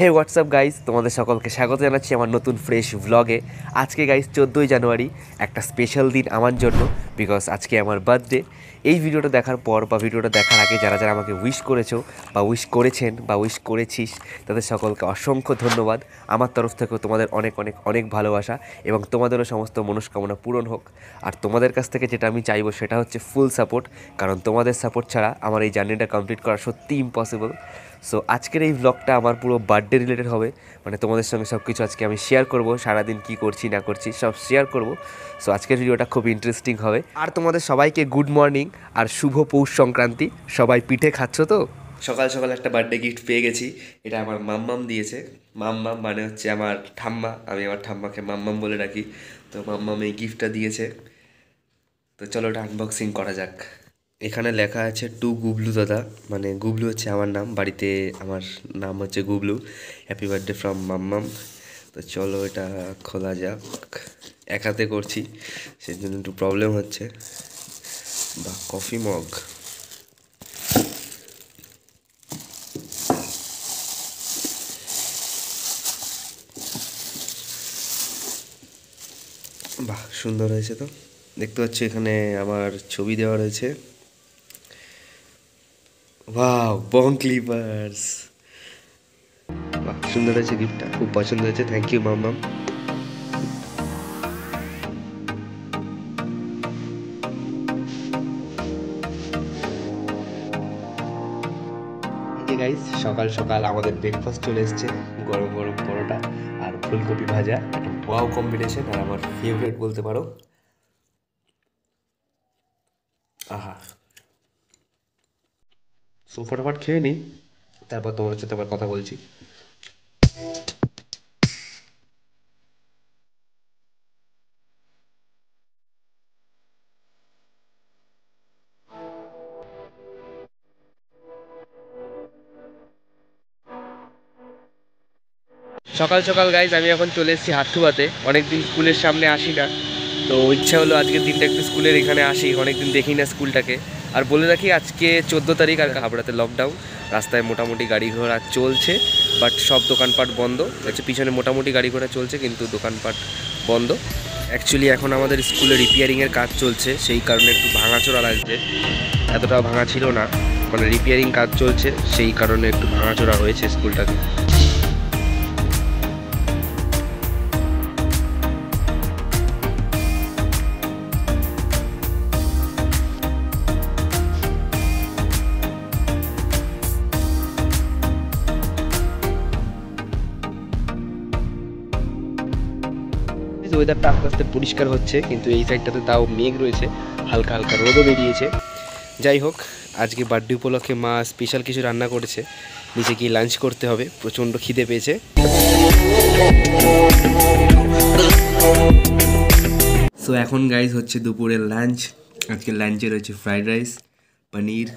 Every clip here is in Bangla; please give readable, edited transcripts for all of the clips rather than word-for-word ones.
হে হোয়াটসঅ্যাপ গাইজ, তোমাদের সকলকে স্বাগত জানাচ্ছি আমার নতুন ফ্রেশ ভ্লগে। আজকে গাইজ 14ই জানুয়ারি, একটা স্পেশাল দিন আমার জন্য, বিকজ আজকে আমার বার্থডে। এই ভিডিওটা দেখার পর বা ভিডিওটা দেখার আগে যারা যারা আমাকে উইশ করেছো বা উইশ করেছেন বা উইশ করেছিস, তাদের সকলকে অসংখ্য ধন্যবাদ। আমার তরফ থেকেও তোমাদের অনেক অনেক অনেক ভালোবাসা এবং তোমাদেরও সমস্ত মনস্কামনা পূরণ হোক। আর তোমাদের কাছ থেকে যেটা আমি চাইবো সেটা হচ্ছে ফুল সাপোর্ট, কারণ তোমাদের সাপোর্ট ছাড়া আমার এই জার্নিটা কমপ্লিট করা সত্যি ইম্পসিবল। সো আজকের এই ব্লগটা আমার পুরো বার্থডে রিলেটেড হবে, মানে তোমাদের সঙ্গে সব কিছু আজকে আমি শেয়ার করব, সারাদিন কী করছি না করছি সব শেয়ার করব। সো আজকের ভিডিওটা খুব ইন্টারেস্টিং হবে। আর তোমাদের সবাইকে গুড মর্নিং আর শুভ পৌষ সংক্রান্তি। সবাই পিঠে খাচ্ছ তো? সকাল সকাল একটা বার্থডে গিফট পেয়ে গেছি, এটা আমার মাম্মাম দিয়েছে। মাম্মাম মানে হচ্ছে আমার ঠাম্মা, আমি আমার ঠাম্মাকে মাম্মাম বলে ডাকি। তো মাম্মাম এই গিফটটা দিয়েছে, তো চলো এটা আনবক্সিং করা যাক। এখানে লেখা আছে টু গুবলু দাদা, মানে গুবলু হচ্ছে আমার নাম, বাড়িতে আমার নাম হচ্ছে গুবলু। হ্যাপি বার্থডে ফ্রম মাম্মাম। তো চলো এটা খোলা যাক। এক হাতে করছি, সেই জন্য একটু প্রবলেম হচ্ছে। বা কফি মগ, বাহ সুন্দর হয়েছে। তো দেখতে পাচ্ছি এখানে আমার ছবি দেওয়া রয়েছে। ওয়াও, বং ক্লিপার্স, বাহ সুন্দর হয়েছে, গিফটটা খুব পছন্দ হয়েছে, থ্যাংক ইউ মাম্মাম। গাইস সকাল সকাল আমাদের ব্রেকফাস্ট চলে এসছে, গরম গরম পরোটা আর ফুলকপি ভাজা, একটা ওয়াও কম্বিনেশন, আর আমার ফেভারিট বলতে পারো। আহা, সো ফটাফট খেয়ে নিই, তারপর তোমার সাথে আবার কথা বলছি। সকাল সকাল গাইজ আমি এখন চলে এসেছি হাটুয়াতে, অনেকদিন স্কুলের সামনে আসি না, তো ইচ্ছা হলো আজকের দিনটা একটু স্কুলের এখানে আসি, অনেকদিন দেখি না স্কুলটাকে। আর বলে রাখি আজকে 14 তারিখ, আর হাবড়াতে লকডাউন, রাস্তায় মোটামুটি গাড়ি ঘোড়া চলছে, বাট সব দোকানপাট বন্ধ হচ্ছে। পিছনে মোটামুটি গাড়ি ঘোড়া চলছে কিন্তু দোকানপাট বন্ধ। অ্যাকচুয়ালি এখন আমাদের স্কুলে রিপেয়ারিংয়ের কাজ চলছে, সেই কারণে একটু ভাঙাচোরা লাগছে, এতটাও ভাঙা ছিল না, মানে রিপেয়ারিং কাজ চলছে সেই কারণে একটু ভাঙাচোরা হয়েছে স্কুলটাকে। ওয়েদারটা আস্তে আস্তে পরিষ্কার হচ্ছে, কিন্তু এই সাইডটাতে তাও মেঘ রয়েছে, হালকা হালকা রোদও বেরিয়েছে। যাই হোক, আজকে বার্থডে উপলক্ষে মা স্পেশাল কিছু রান্না করেছে, নিচে গিয়ে লাঞ্চ করতে হবে, প্রচণ্ড খিদে পেয়েছে। সো এখন গাইজ হচ্ছে দুপুরের লাঞ্চ। আজকে লাঞ্চে রয়েছে ফ্রাইড রাইস, পনির,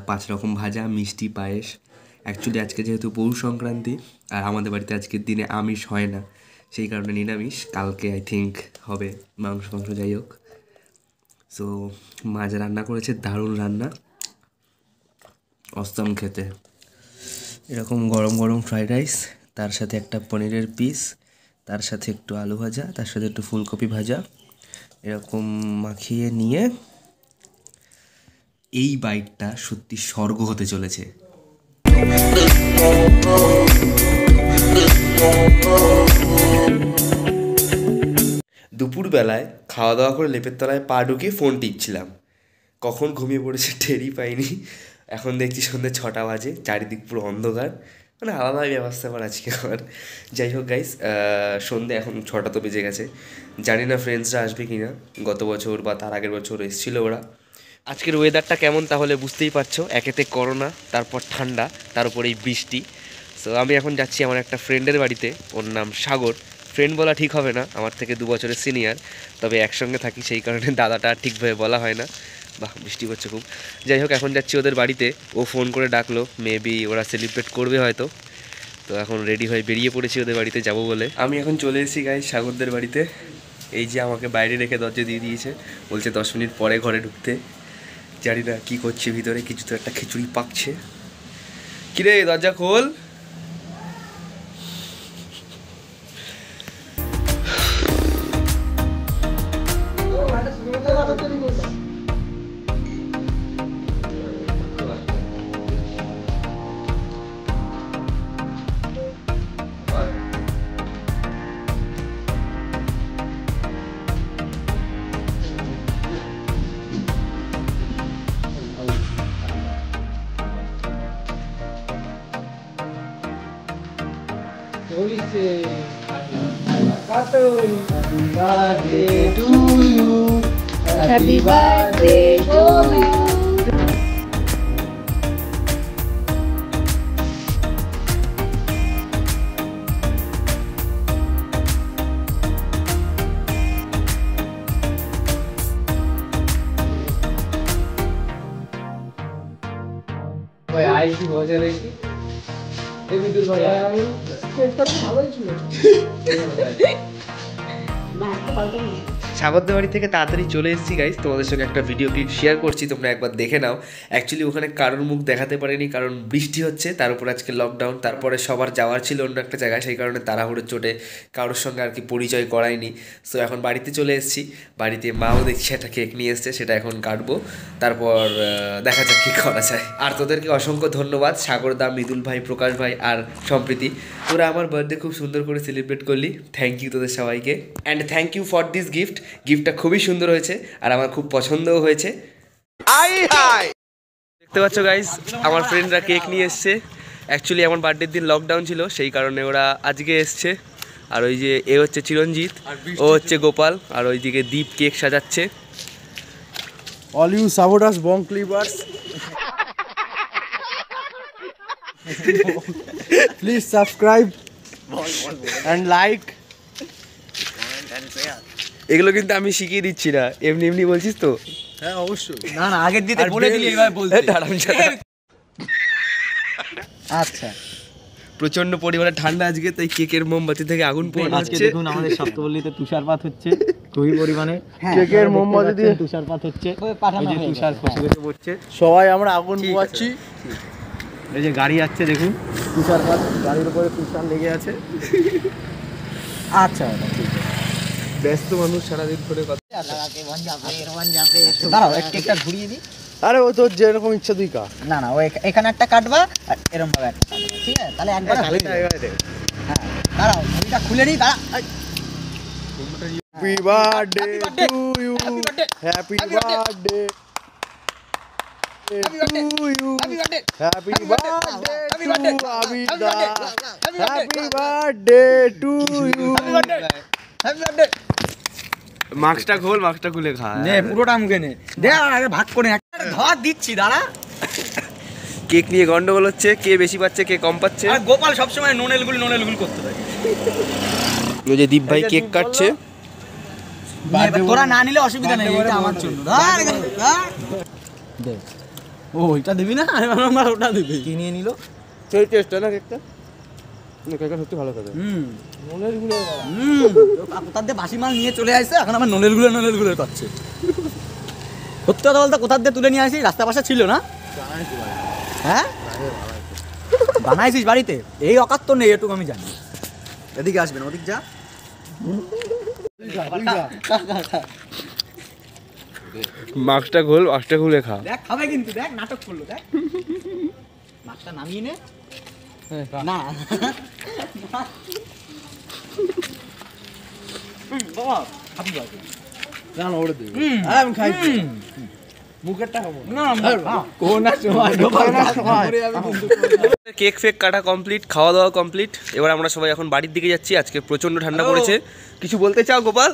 5 রকম ভাজা, মিষ্টি, পায়েস। অ্যাকচুয়ালি আজকে যেহেতু পৌষ সংক্রান্তি আর আমাদের বাড়িতে আজকের দিনে আমিষ হয় না, সেই কারণে নিরামিষ। কালকে আই থিঙ্ক হবে মাংস মাংস, যাই হোক। সো মা যা রান্না করেছে দারুণ রান্না, অস্তম খেতে। এরকম গরম গরম ফ্রাইড রাইস, তার সাথে একটা পনিরের পিস, তার সাথে একটু আলু ভাজা, তার সাথে একটু ফুলকপি ভাজা, এরকম মাখিয়ে নিয়ে এই বাইকটা সত্যি স্বর্গ হতে চলেছে। দুপুরবেলায় খাওয়া দাওয়া করে লেপের তলায় পা ঢুকিয়ে ফোন টিপছিলাম, কখন ঘুমিয়ে পড়েছে টেরই পাইনি। এখন দেখছি সন্ধ্যে 6টা বাজে, চারিদিক পুরো অন্ধকার, মানে আলাদা ব্যবস্থা আমার আজকে আমার। যাই হোক গাইস, সন্ধ্যে এখন 6টা তো বেজে গেছে, জানি না ফ্রেন্ডসরা আসবে কি না, গত বছর বা তার আগের বছর এসেছিলো ওরা। আজকের ওয়েদারটা কেমন তাহলে বুঝতেই পারছো, একেতে করোনা, তারপর ঠান্ডা, তার উপর এই বৃষ্টি। সো আমি এখন যাচ্ছি আমার একটা ফ্রেন্ডের বাড়িতে, ওর নাম সাগর। ফ্রেন্ড বলা ঠিক হবে না, আমার থেকে 2 বছরের সিনিয়র, তবে একসঙ্গে থাকি সেই কারণে দাদাটা ঠিকভাবে বলা হয় না। বাহ বৃষ্টি পড়ছে খুব। যাই হোক এখন যাচ্ছি ওদের বাড়িতে, ও ফোন করে ডাকলো, মেবি ওরা সেলিব্রেট করবে হয়তো। তো এখন রেডি হয়ে বেরিয়ে পড়েছি ওদের বাড়িতে যাব বলে। আমি এখন চলে এসেছি গাইস সাগরদের বাড়িতে। এই যে আমাকে বাইরে রেখে দরজা দিয়ে দিয়েছে, বলছে 10 মিনিট পরে ঘরে ঢুকতে। জানি না কী করছে ভিতরে, কিছু তো একটা খিচুড়ি পাকছে। কিরে দরজা খোল। Happy birthday to you. ওই আইসি বসে রয়েছি এই বিদ্যুৎ ভাই চেষ্টা তো ভালোই ছিল সাগরদের বাড়ি থেকে তাড়াতাড়ি চলে এসেছি গাইস, তোমাদের সঙ্গে একটা ভিডিও ক্লিপ শেয়ার করছি, তোমরা একবার দেখে নাও। অ্যাকচুয়ালি ওখানে কারোর মুখ দেখাতে পারিনি কারণ বৃষ্টি হচ্ছে, তার উপর আজকে লকডাউন, তারপরে সবার যাওয়ার ছিল অন্য একটা জায়গায়, সেই কারণে তাড়াহুড়োর চোটে কারোর সঙ্গে আর কি পরিচয় করায়নি। সো এখন বাড়িতে চলে এসেছি, বাড়িতে মাও দেখছি একটা কেক নিয়ে এসছে, সেটা এখন কাটবো, তারপর দেখা যাক কী করা যায়। আর তোদেরকে অসংখ্য ধন্যবাদ, সাগরদা, মৃদুল ভাই, প্রকাশ ভাই আর সম্প্রীতি, তোরা আমার বার্থডে খুব সুন্দর করে সেলিব্রেট করলি। থ্যাংক ইউ তোদের সবাইকে, and thank you for this gift. গিফটটা খুবই সুন্দর হয়েছে আর আমার খুব পছন্দও হয়েছে। দেখতে পাচ্ছ গাইস, আমার ফ্রেন্ডরা কেক নিয়ে এসছে। অ্যাকচুয়ালি আমার বার্থডের দিন লকডাউন ছিল, সেই কারণে ওরা আজকে এসছে। আর ওই যে এ হচ্ছে চিরঞ্জিত, ও হচ্ছে গোপাল, আর ওইদিকে দীপ কেক সাজাচ্ছে। All you saboteurs, bomb clippers, please subscribe and like. এগুলো কিন্তু আমি শিখিয়ে দিচ্ছি না, এমনি এমনি বলছিস তো? হ্যাঁ অবশ্যই। না না আগের দিতে বলে দিলি এইভাবে বলতে আচ্ছা, প্রচন্ড পরিমাণে ঠান্ডা আজকে, তাই কেকের মোমবাতি থেকে আগুন পোড়ানো আজকে হচ্ছে। দেখুন আমাদের সপ্তপল্লীতে তুষারপাত হচ্ছে খুবই পরিমাণে। কেকের মোমবাতি দিয়ে তুষারপাত হচ্ছে, এই যে তুষার খসে খসে পড়ছে। সবাই আমরা আগুন পোয়াচ্ছি। এই যে গাড়ি যাচ্ছে দেখুন, তুষারপাত, গাড়ির উপরে তুষার লেগে আছে। আচ্ছা ঠিক আছে, ব্যস্ত মানুষ সারাদিন ধরে কথা। দাঁড়াও একটা ঘুরিয়ে দিই। আরে ও তোর যেরকম ইচ্ছা তুই কা। না না, ও এখানে একটা কাটবা আর এরকম ভাবে একটা কাটবা, ঠিক আছে? তাহলে একবার হয়ে যাবে। হ্যাঁ দাঁড়াও, ঘড়িটা খুলে নিই, দাঁড়া। Happy birthday to you. Happy birthday to you. Happy birthday to Abida. Happy birthday to you. মাস্কটা খোল, মাস্কটা খুলে খা। নে পুরোটা মুখে নে, দে আগে ভাগ করে একটা ধর দিচ্ছি, দাঁড়া। কেক নিয়ে গন্ডগোল হচ্ছে, কে বেশি পাচ্ছে কে কম পাচ্ছে। আর গোপাল সবসময় নোনেলগুল করতে থাকে। ওই যে দীপ ভাই কেক কাটছে। তোরা না নিলে অসুবিধা নেই, এটা আমার জন্য। ধর এখানে, ধর। দে। ও এটা দিবি না, আমরা ওটা দিবি। কি নিয়ে নিল? সেই টেস্টটা না কেকটা? কেকটা সত্যি ভালো খেতে। কোথার দিয়ে বাসি মাল নিয়ে চলে আসছে, এখন আমার নোনেলগুলো পাচ্ছে। সত্যি কথা বলতে কোথার দিয়ে তুলে নিয়ে আসি, রাস্তা পাশে ছিল না? হ্যাঁ বানাইছিস বাড়িতে? এই অকাত তো নেই, এটুকু আমি জানি। এদিকে আসবে না, ওদিক যা। মাস্কটা খোল, মাস্কটা খুলে খা। দেখ খাবে কিন্তু, দেখ নাটক করলো, দেখ। মাছটা নামিয়ে নে। না বাবা খাবি বাবা, না না ওরে দে। আরে আমি খাই। মুখেরটা খাবো না কোনা সময় কোনা সময়। কেক ফেক কাটা কমপ্লিট, খাওয়া দাওয়া কমপ্লিট। এবার আমরা সবাই এখন বাড়ির দিকে যাচ্ছি, আজকে প্রচন্ড ঠান্ডা পড়েছে। কিছু বলতে চাও গোপাল?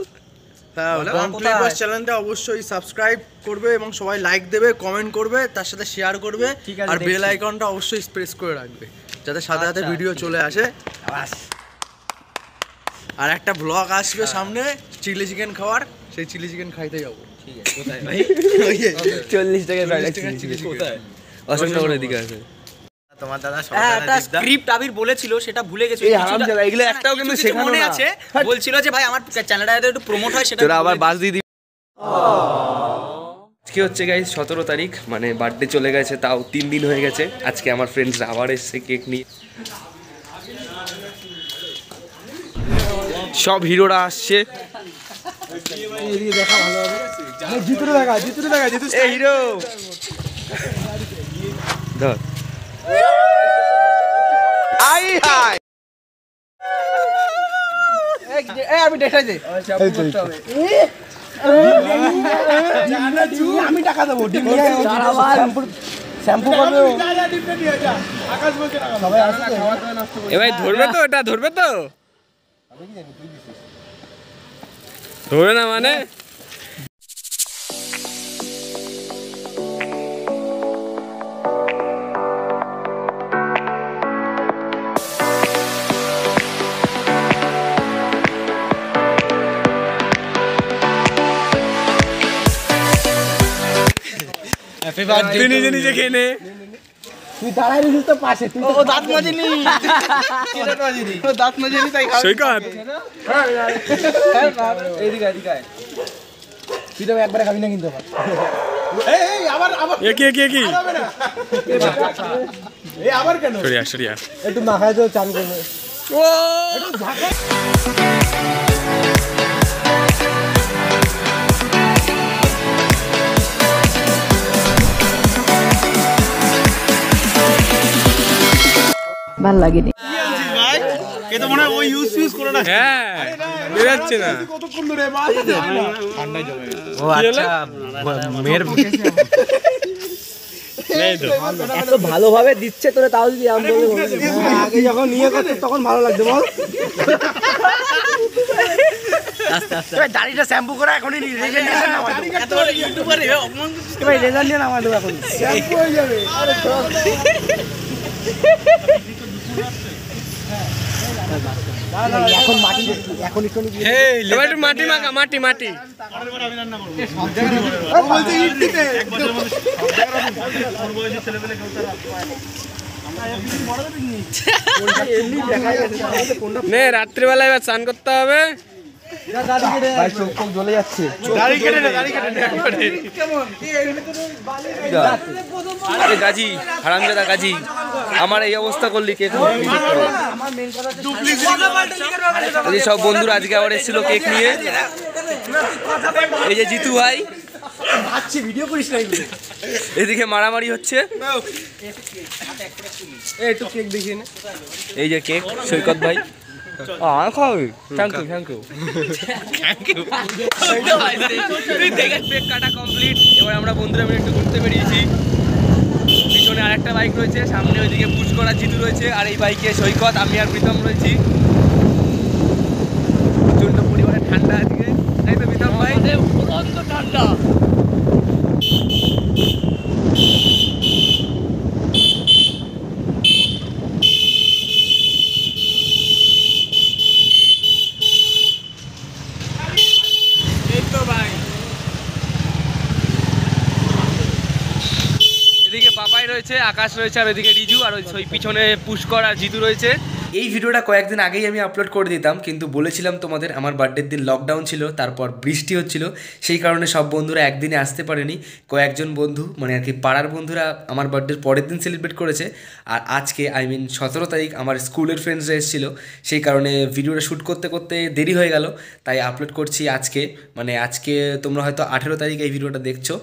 হ্যাঁ, বং ক্লিপার্স চ্যানেলটা অবশ্যই সাবস্ক্রাইব করবে এবং সবাই লাইক দেবে, কমেন্ট করবে, তার সাথে শেয়ার করবে, আর বেল আইকনটা অবশ্যই প্রেস করে রাখবে যাতে সাথে সাথে ভিডিও চলে আসে। আর একটা ব্লগ আসবে সামনে চিলি চিকেন খাওয়ার, সেই চিলি চিকেন খাইতে যাবো। ঠিক আছে, কোথায় ভাই? 40 টাকা কোথায়? অসংখ্য করে দিকে আছে তোমার দাদা একটা স্ক্রিপ্ট আবির বলেছিল, সেটা ভুলে গেছি। এই হারামজাদা, এগুলো একটাও কিন্তু শেখানো মনে না। আছে, বলছিল যে ভাই আমার চ্যানেলটা যাতে একটু প্রমোট হয়, সেটা তোরা আবার বাস দিয়ে দিবি। আজকে হচ্ছে গাইস 17 তারিখ, মানে বার্থডে চলে গেছে, তাও 3 দিন হয়ে গেছে। আজকে আমার ফ্রেন্ডসরা আবার এসছে কেক নিয়ে, সব হিরোরা আসছে। জিতুরে দেখা এই হিরো ধর। আমি দেখাই দে, আমি টাকা দেবো। শ্যাম্পু করবে সবাই আসবে এ ভাই ধরবে তো, এটা ধরবে তো, ধরবে না মানে তুই নিজে নিজে খেয়ে নে। তুই দাঁড়াই রইছিস তো পাশে, তুই ও দাঁত মাজেনি, ও দাঁত মাজেনি তাই সৈকত এইদিকে এইদিকে তুই তো একবারে খাবি না কিন্তু এ কি সরিয়া সরিয়া একটু মাখায় তো চান করবে। ও ভাল লাগেনি। হ্যাঁ বেরাচ্ছে না। ও আচ্ছা মেয়ের নেই তো এত ভালোভাবে দিচ্ছে তোরে, তাও যদি আম বলে আগে যখন নিয়ে করতে তখন ভালো লাগতো বল। আস্তে আস্তে দাড়িটা শ্যাম্পু করা এখনই রেজাল্ট নামাই দাও, এত বড় ইউটিউবার এ অপমান করছিস ভাই, রেজাল্ট নিয়ে নামাই দাও এখন, শ্যাম্পু হয়ে যাবে। আরে এখন মাটি এখন একটু এবার একটু মাটি মাখা, মাটি মাটি নে, রাত্রিবেলায় এবার স্নান করতে হবে। ভাই চোখ চোখ জ্বলে যাচ্ছে। আরে গাজী, হারামজাদা গাজী, আমার এই অবস্থা করলি কেক। এই সব বন্ধুরা আজকে আবার এসেছিল কেক নিয়ে। এই যে জিতু ভাই, ভিডিও করিস না, এদিকে মারামারি হচ্ছে। একটু কেক দেখিয়ে নে। এই যে কেক, সৈকত ভাই খাওয়াবি? Thank you thank you. Cake কাটা কমপ্লিট। এবার আমরা বন্ধুরা মিলে একটু ঘুরতে বেরিয়েছি। পিছনে আরেকটা বাইক রয়েছে, সামনে ওইদিকে পুশ করা জিতু রয়েছে, আর এই বাইকে সৈকত, আমি আর প্রীতম রয়েছি। প্রচন্ড পরিমাণে ঠান্ডা আজকে, তাই তো প্রীতম ভাই? প্রচন্ড ঠান্ডা। এদিকে পাপাই রয়েছে, আকাশ রয়েছে, আর ওইদিকে রিজু, আর ওই পিছনে পুষ্কর আর জিতু রয়েছে। এই ভিডিওটা কয়েকদিন আগেই আমি আপলোড করে দিতাম, কিন্তু বলেছিলাম তোমাদের আমার বার্থডের দিন লকডাউন ছিল, তারপর বৃষ্টি হচ্ছিল, সেই কারণে সব বন্ধুরা একদিনে আসতে পারেনি। কয়েকজন বন্ধু মানে আর কি পাড়ার বন্ধুরা আমার বার্থডের পরের দিন সেলিব্রেট করেছে, আর আজকে 17 তারিখ আমার স্কুলের ফ্রেন্ডসরা এসেছিলো, সেই কারণে ভিডিওটা শ্যুট করতে করতে দেরি হয়ে গেল, তাই আপলোড করছি আজকে। মানে আজকে তোমরা হয়তো 18 তারিখ এই ভিডিওটা দেখছো।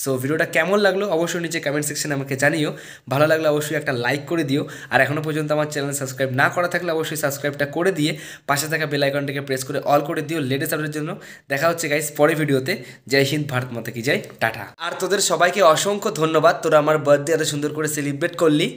সো ভিডিওটা কেমন লাগলো অবশ্যই নিচে কমেন্ট সেকশনে আমাকে জানিও। ভালো লাগলে অবশ্যই একটা লাইক করে দিও, আর এখনও পর্যন্ত আমার চ্যানেল সাবস্ক্রাইব না করা থাকলে অবশ্যই সাবস্ক্রাইবটা করে দিয়ে পাশে থাকা বেল আইকনটাকে প্রেস করে অল করে দিও লেটেস্ট আপডেটের জন্য। দেখা হচ্ছে গাইস পরের ভিডিওতে। জয় হিন্দ, ভারত মাতা কি জয়, টাটা। আর তোদের সবাইকে অসংখ্য ধন্যবাদ, তোরা আমার বার্থডে এত সুন্দর করে সেলিব্রেট করলি।